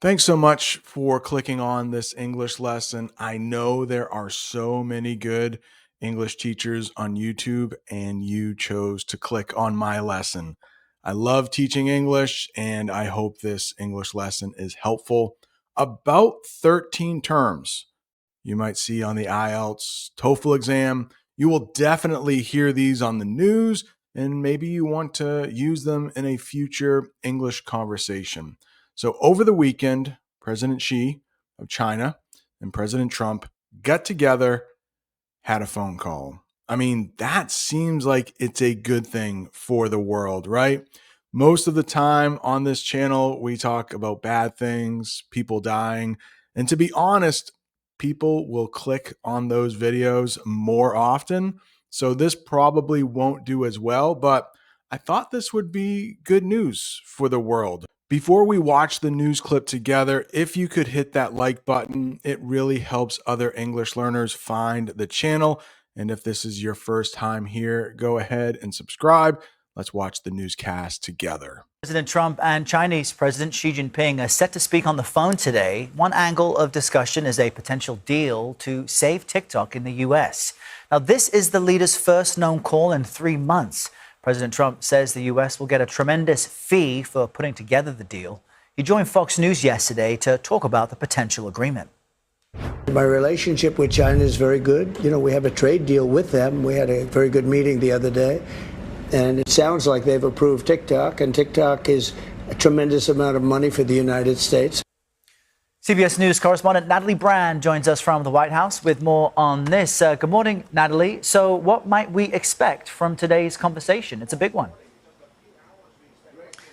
Thanks so much for clicking on this English lesson. I know there are so many good English teachers on YouTube, and you chose to click on my lesson. I love teaching English, and I hope this English lesson is helpful. About 13 terms you might see on the IELTS TOEFL exam. You will definitely hear these on the news, and maybe you want to use them in a future English conversation. So, over the weekend, President Xi of China and President Trump got together, had a phone call. I mean, that seems like it's a good thing for the world, right? Most of the time on this channel, we talk about bad things, people dying. And to be honest, people will click on those videos more often. So this probably won't do as well, but I thought this would be good news for the world. Before we watch the news clip together, if you could hit that like button, it really helps other English learners find the channel. And if this is your first time here, go ahead and subscribe. Let's watch the newscast together. President Trump and Chinese President Xi Jinping are set to speak on the phone today. One angle of discussion is a potential deal to save TikTok in the U.S. Now, this is the leaders' first known call in 3 months. President Trump says the U.S. will get a tremendous fee for putting together the deal. He joined Fox News yesterday to talk about the potential agreement. My relationship with China is very good. You know, we have a trade deal with them. We had a very good meeting the other day. And it sounds like they've approved TikTok, and TikTok is a tremendous amount of money for the United States. CBS News correspondent Natalie Brand joins us from the White House with more on this. Good morning, Natalie. So what might we expect from today's conversation? It's a big one.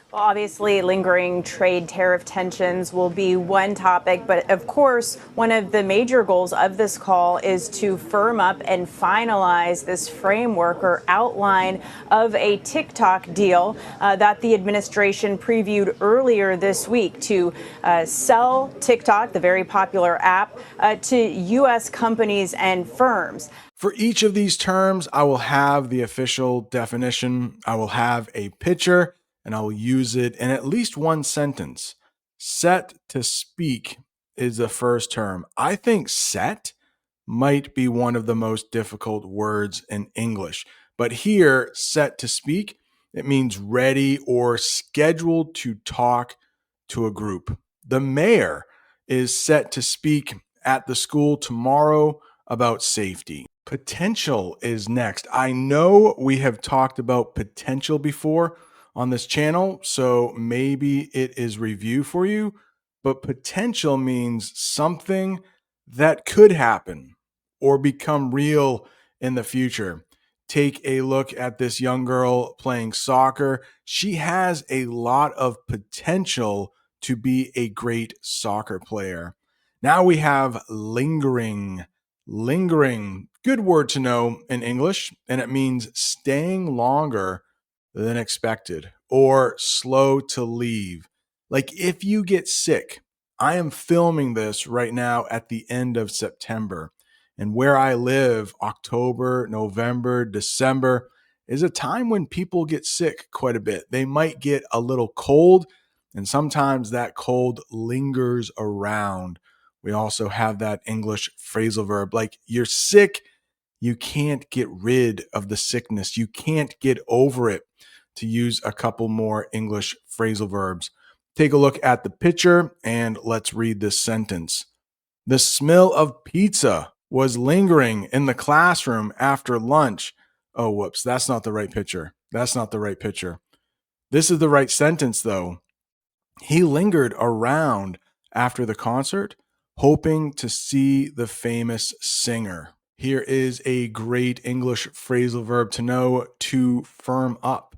Well, obviously, lingering trade tariff tensions will be one topic. But of course, one of the major goals of this call is to firm up and finalize this framework or outline of a TikTok deal that the administration previewed earlier this week to sell TikTok, the very popular app, to U.S. companies and firms. For each of these terms, I will have the official definition. I will have a picture, and I will use it in at least one sentence. Set to speak is the first term. I think set might be one of the most difficult words in English. But here, set to speak, it means ready or scheduled to talk to a group. The mayor is set to speak at the school tomorrow about safety. Potential is next. I know we have talked about potential before on this channel, so maybe it is review for you, but potential means something that could happen or become real in the future. Take a look at this young girl playing soccer. She has a lot of potential to be a great soccer player. Now we have lingering. Lingering, good word to know in English, and it means staying longer than expected or slow to leave. Like if you get sick, I am filming this right now at the end of September. And where I live, October, November, December is a time when people get sick quite a bit. They might get a little cold, and sometimes that cold lingers around. We also have that English phrasal verb like you're sick, you can't get rid of the sickness. You can't get over it, to use a couple more English phrasal verbs. Take a look at the picture and let's read this sentence. The smell of pizza was lingering in the classroom after lunch. Oh, whoops, that's not the right picture. That's not the right picture. This is the right sentence, though. He lingered around after the concert, hoping to see the famous singer. Here is a great English phrasal verb to know: to firm up.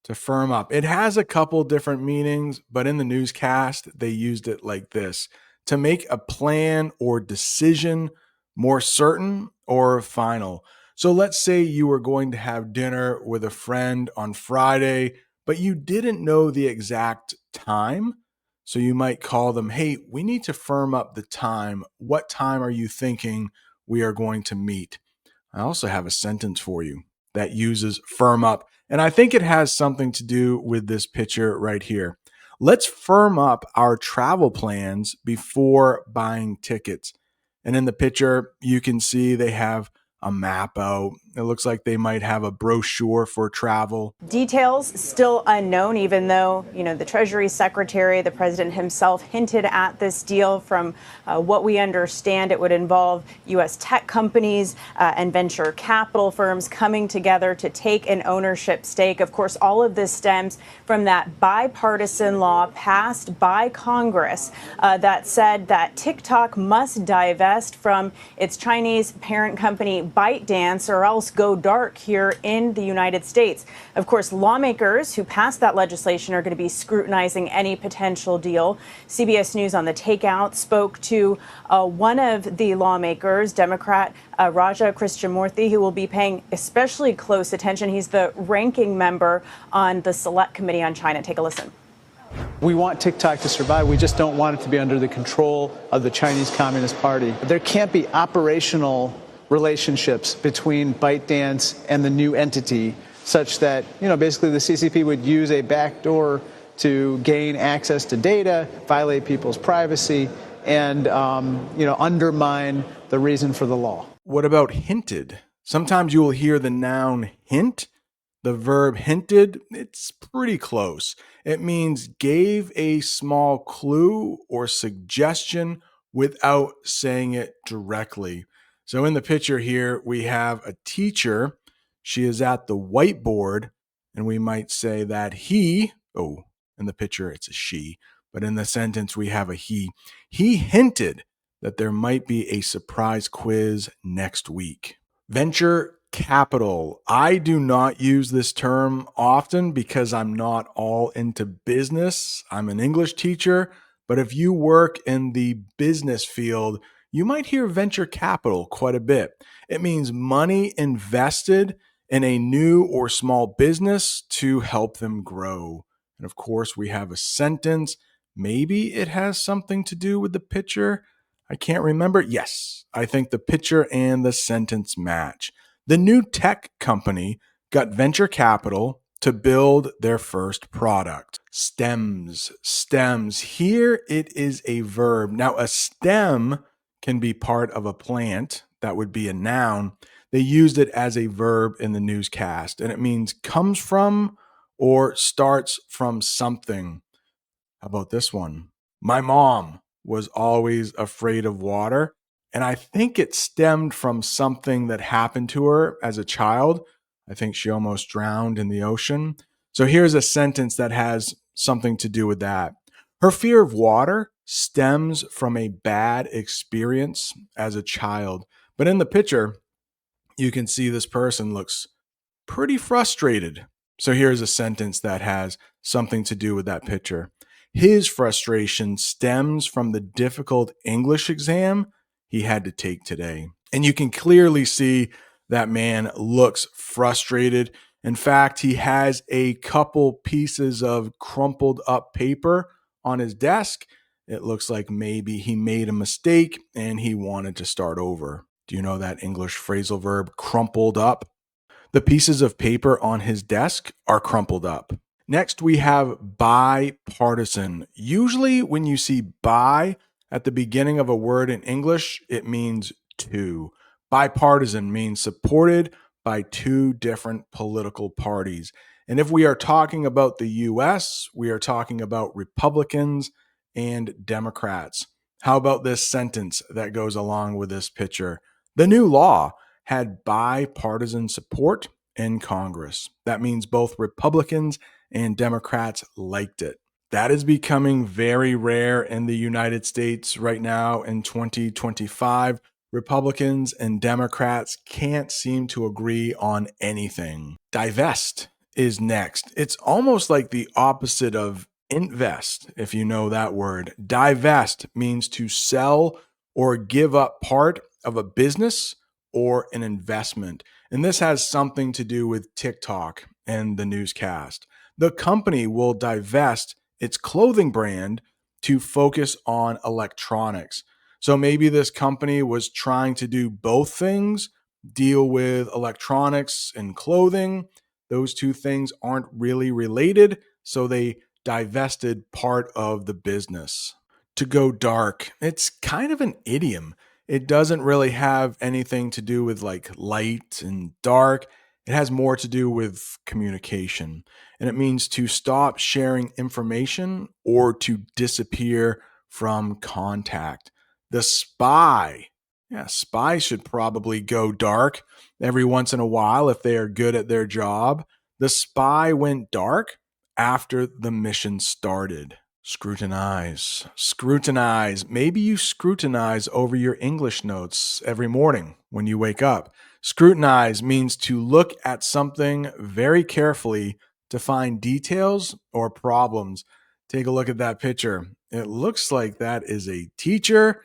To firm up. It has a couple different meanings, but in the newscast, they used it like this: to make a plan or decision more certain or final. So let's say you were going to have dinner with a friend on Friday, but you didn't know the exact time. So you might call them, hey, we need to firm up the time. What time are you thinking we are going to meet? I also have a sentence for you that uses firm up, and I think it has something to do with this picture right here. Let's firm up our travel plans before buying tickets. And in the picture, you can see they have a map out. It looks like they might have a brochure for travel. Details still unknown, even though, the Treasury Secretary, the president himself hinted at this deal. From what we understand, it would involve U.S. tech companies and venture capital firms coming together to take an ownership stake. Of course, all of this stems from that bipartisan law passed by Congress that said that TikTok must divest from its Chinese parent company ByteDance or else go dark here in the United States. Of course, lawmakers who passed that legislation are going to be scrutinizing any potential deal. CBS News on the Takeout spoke to one of the lawmakers, Democrat Raja Krishnamurthy, who will be paying especially close attention. He's the ranking member on the Select Committee on China. Take a listen. We want TikTok to survive. We just don't want it to be under the control of the Chinese Communist Party. There can't be operational relationships between ByteDance and the new entity such that, basically the CCP would use a backdoor to gain access to data, violate people's privacy, and, undermine the reason for the law. What about hinted? Sometimes you will hear the noun hint. The verb hinted, it's pretty close. It means gave a small clue or suggestion without saying it directly. So in the picture here, we have a teacher. She is at the whiteboard, and we might say that in the picture it's a she, but in the sentence we have a he. He hinted that there might be a surprise quiz next week. Venture capital. I do not use this term often because I'm not all into business. I'm an English teacher, but if you work in the business field, you might hear venture capital quite a bit. It means money invested in a new or small business to help them grow. And of course, we have a sentence. Maybe it has something to do with the picture. I can't remember. Yes, I think the picture and the sentence match. The new tech company got venture capital to build their first product. Stems. Here it is a verb. Now, a stem can be part of a plant. That would be a noun. They used it as a verb in the newscast, and it means comes from or starts from something. How about this one? My mom was always afraid of water, and I think it stemmed from something that happened to her as a child. I think she almost drowned in the ocean. So here's a sentence that has something to do with that. Her fear of water stems from a bad experience as a child. But in the picture, you can see this person looks pretty frustrated. So here's a sentence that has something to do with that picture. His frustration stems from the difficult English exam he had to take today. And you can clearly see that man looks frustrated. In fact, he has a couple pieces of crumpled up paper on his desk. It looks like maybe he made a mistake and he wanted to start over. Do you know that English phrasal verb, crumpled up? The pieces of paper on his desk are crumpled up. Next, we have bipartisan. Usually when you see bi at the beginning of a word in English, it means two. Bipartisan means supported by two different political parties. And if we are talking about the US, we are talking about Republicans and Democrats. How about this sentence that goes along with this picture? The new law had bipartisan support in Congress. That means both Republicans and Democrats liked it. That is becoming very rare in the United States right now in 2025. Republicans and Democrats can't seem to agree on anything. Divest is next. It's almost like the opposite of invest, if you know that word. Divest means to sell or give up part of a business or an investment. And this has something to do with TikTok and the newscast. The company will divest its clothing brand to focus on electronics. So maybe this company was trying to do both things, deal with electronics and clothing. Those two things aren't really related, so they divested part of the business. To go dark, it's kind of an idiom. It doesn't really have anything to do with like light and dark. It has more to do with communication. And it means to stop sharing information or to disappear from contact. The spy. Yeah, spies should probably go dark every once in a while if they are good at their job. The spy went dark after the mission started. Scrutinize. Scrutinize. Maybe you scrutinize over your English notes every morning when you wake up. Scrutinize means to look at something very carefully to find details or problems. Take a look at that picture. It looks like that is a teacher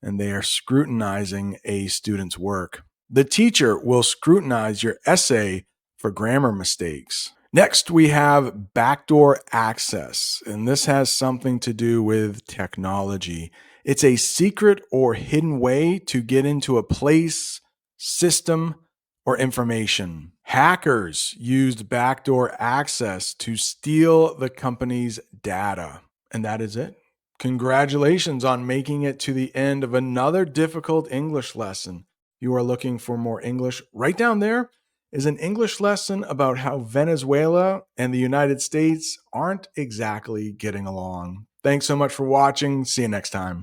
and they are scrutinizing a student's work. The teacher will scrutinize your essay for grammar mistakes. Next, we have backdoor access, and this has something to do with technology. It's a secret or hidden way to get into a place, system, or information. Hackers used backdoor access to steal the company's data. And that is it. Congratulations on making it to the end of another difficult English lesson. If you are looking for more English, right down there is an English lesson about how Venezuela and the United States aren't exactly getting along. Thanks so much for watching. See you next time.